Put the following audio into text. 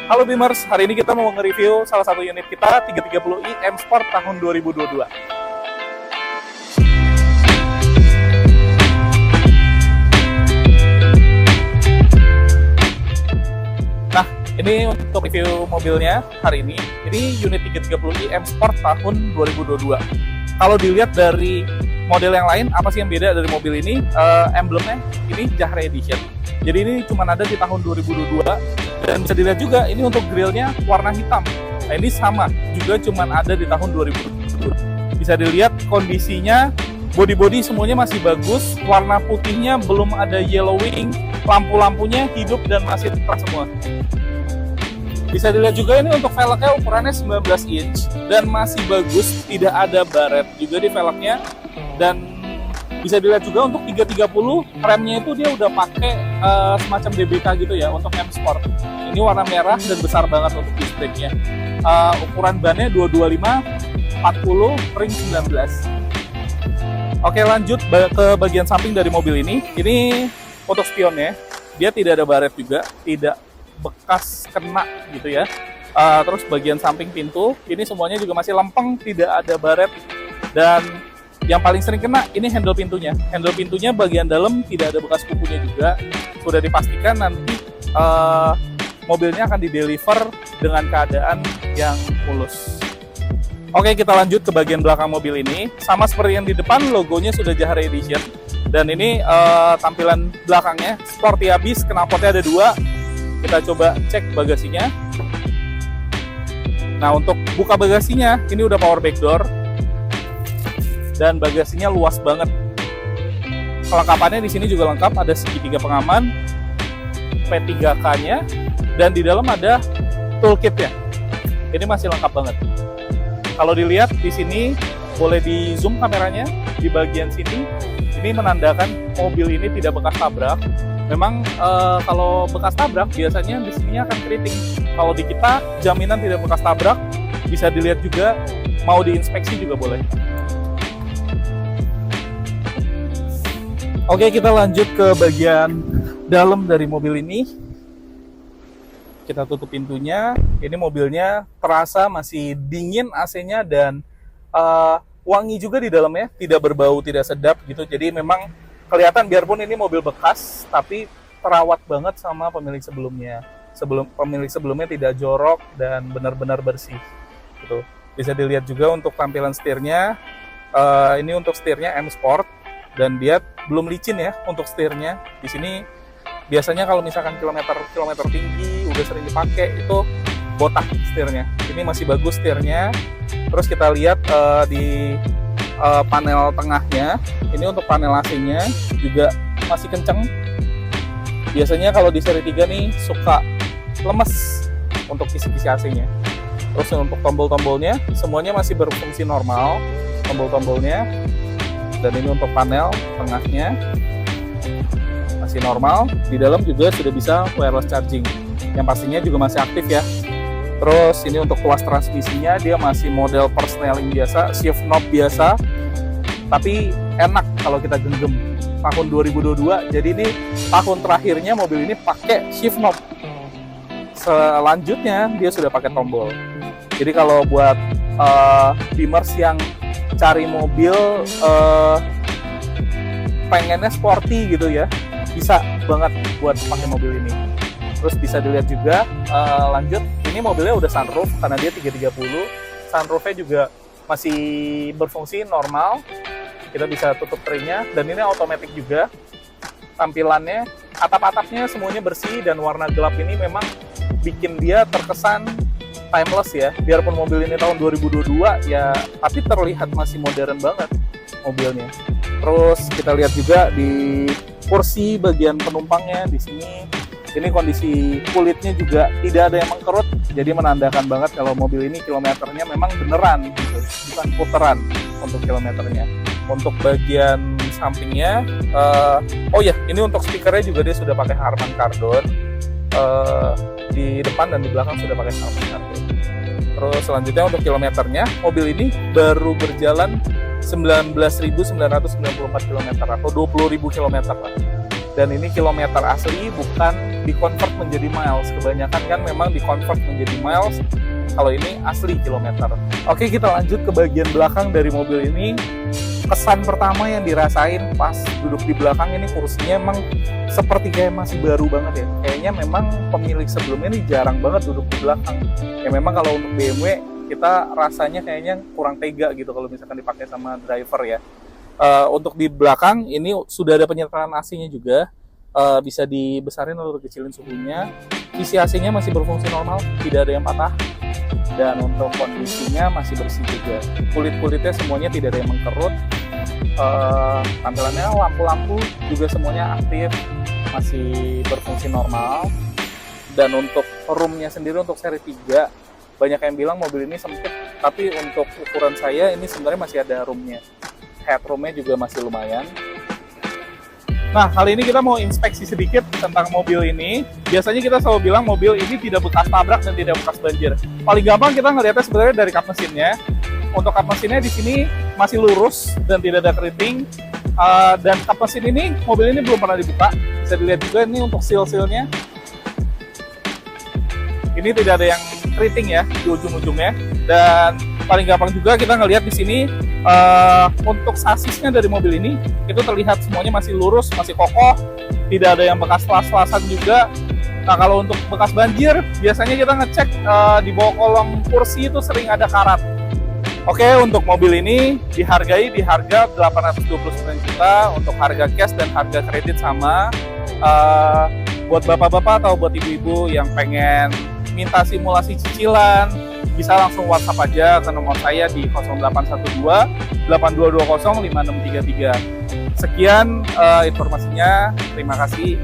Halo Bimers, hari ini kita mau nge-review salah satu unit kita 330i M Sport tahun 2022. Nah, ini untuk review mobilnya hari ini. Ini unit 330i M Sport tahun 2022. Kalau dilihat dari model yang lain, apa sih yang beda dari mobil ini? Emblemnya ini Jahre Edition. Jadi ini cuma ada di tahun 2022. Dan bisa dilihat juga ini untuk grillnya warna hitam. Nah ini sama, juga cuma ada di tahun 2020. Bisa dilihat kondisinya, body-body semuanya masih bagus. Warna putihnya belum ada yellowing, lampu-lampunya hidup dan masih terang semua. Bisa dilihat juga ini untuk velgnya ukurannya 19 inch dan masih bagus, tidak ada baret juga di velgnya. Dan bisa dilihat juga untuk 330 remnya itu dia udah pakai semacam DBK gitu ya untuk M Sport. Ini warna merah dan besar banget untuk disc brake-nya. Ukuran bannya 225 40 ring 19. Oke, lanjut ke bagian samping dari mobil ini. Ini untuk spionnya, dia tidak ada baret juga, tidak bekas kena gitu ya. Terus bagian samping pintu, ini semuanya juga masih lempeng, tidak ada baret. Dan yang paling sering kena ini handle pintunya. Handle pintunya bagian dalam tidak ada bekas kukunya juga. Sudah dipastikan nanti mobilnya akan dideliver dengan keadaan yang mulus. Oke, kita lanjut ke bagian belakang mobil ini. Sama seperti yang di depan, logonya sudah Jahre Edition. Dan ini tampilan belakangnya sporty habis, knalpotnya ada 2. Kita coba cek bagasinya. Nah, untuk buka bagasinya, ini udah power back door. Dan bagasinya luas banget. Kelengkapannya di sini juga lengkap, ada segitiga pengaman, P3K-nya, dan di dalam ada toolkit-nya. Ini masih lengkap banget. Kalau dilihat di sini, boleh di zoom kameranya di bagian sini. Ini menandakan mobil ini tidak bekas tabrak. Memang kalau bekas tabrak biasanya di sini akan keriting. Kalau di kita jaminan tidak bekas tabrak. Bisa dilihat juga, mau diinspeksi juga boleh. Oke, kita lanjut ke bagian dalam dari mobil ini. Kita tutup pintunya. Ini mobilnya terasa masih dingin AC-nya dan wangi juga di dalamnya. Tidak berbau, tidak sedap gitu. Jadi memang kelihatan biarpun ini mobil bekas, tapi terawat banget sama pemilik sebelumnya. Pemilik sebelumnya tidak jorok dan benar-benar bersih. Gitu. Bisa dilihat juga untuk tampilan setirnya. Ini untuk setirnya M Sport. Dan dia belum licin ya untuk setirnya. Di sini biasanya kalau misalkan kilometer tinggi udah sering dipakai itu botak setirnya. Ini masih bagus setirnya. Terus kita lihat di panel tengahnya, ini untuk panel AC-nya juga masih kenceng. Biasanya kalau di seri 3 nih suka lemes untuk kisi-kisi AC-nya. Terus untuk tombol-tombolnya semuanya masih berfungsi normal, tombol-tombolnya. Dan ini untuk panel tengahnya masih normal. Di dalam juga sudah bisa wireless charging, yang pastinya juga masih aktif ya. Terus ini untuk tuas transmisinya, dia masih model persneling biasa, shift knob biasa, tapi enak kalau kita genggam. Tahun 2022, jadi ini tahun terakhirnya mobil ini pakai shift knob. Selanjutnya dia sudah pakai tombol. Jadi kalau buat Bimers yang cari mobil pengennya sporty gitu ya, bisa banget buat pakai mobil ini. Terus bisa dilihat juga lanjut, ini mobilnya udah sunroof karena dia 330. Sunroofnya juga masih berfungsi normal. Kita bisa tutup tray-nya dan ini automatic juga. Tampilannya, atap-atapnya semuanya bersih dan warna gelap ini memang bikin dia terkesan timeless ya. Biarpun mobil ini tahun 2022 ya, tapi terlihat masih modern banget mobilnya. Terus kita lihat juga di kursi bagian penumpangnya di sini. Ini kondisi kulitnya juga tidak ada yang mengkerut, jadi menandakan banget kalau mobil ini kilometernya memang beneran gitu, bukan puteran untuk kilometernya. Untuk bagian sampingnya, oh ya, ini untuk speakernya juga dia sudah pakai Harman Kardon. Di depan dan di belakang sudah pakai Harman Kardon. Terus selanjutnya untuk kilometernya, mobil ini baru berjalan 19.994 km atau 20.000 km lah. Dan ini kilometer asli, bukan di-convert menjadi miles. Kebanyakan kan memang di-convert menjadi miles. Kalau ini asli kilometer. Oke, kita lanjut ke bagian belakang dari mobil ini. Kesan pertama yang dirasain pas duduk di belakang ini, kursinya emang seperti kayak masih baru banget ya. Kayaknya memang pemilik sebelumnya ini jarang banget duduk di belakang. Ya memang kalau untuk BMW kita rasanya kayaknya kurang tega gitu kalau misalkan dipakai sama driver ya. Untuk di belakang ini sudah ada penyertaan AC-nya juga. Bisa dibesarin atau dikecilin suhunya. Isi AC-nya masih berfungsi normal, tidak ada yang patah. Dan untuk kondisinya masih bersih juga. Kulit-kulitnya semuanya tidak ada yang mengkerut. Tampilannya lampu-lampu juga semuanya aktif, masih berfungsi normal. Dan untuk roomnya sendiri untuk seri 3, banyak yang bilang mobil ini sempit, tapi untuk ukuran saya ini sebenarnya masih ada roomnya. Headroomnya juga masih lumayan. Nah, kali ini kita mau inspeksi sedikit tentang mobil ini. Biasanya kita selalu bilang mobil ini tidak bekas tabrak dan tidak bekas banjir. Paling gampang kita ngelihatnya sebenarnya dari kap mesinnya. Untuk kap mesinnya di sini masih lurus dan tidak ada keriting. Dan kap mesin ini, mobil ini belum pernah dibuka. Bisa dilihat juga ini untuk seal-sealnya. Ini tidak ada yang keriting ya di ujung-ujungnya. Dan paling gampang juga kita ngelihat di sini untuk sasisnya dari mobil ini itu terlihat semuanya masih lurus, masih kokoh, tidak ada yang bekas las-lasan juga. Nah, kalau untuk bekas banjir biasanya kita ngecek di bawah kolong kursi itu sering ada karat. Oke, untuk mobil ini dihargai di harga 829 juta untuk harga cash dan harga kredit sama. Buat bapak-bapak atau buat ibu-ibu yang pengen minta simulasi cicilan, bisa langsung WhatsApp aja ke nomor saya di 0812 8220 5633. Sekian informasinya, terima kasih.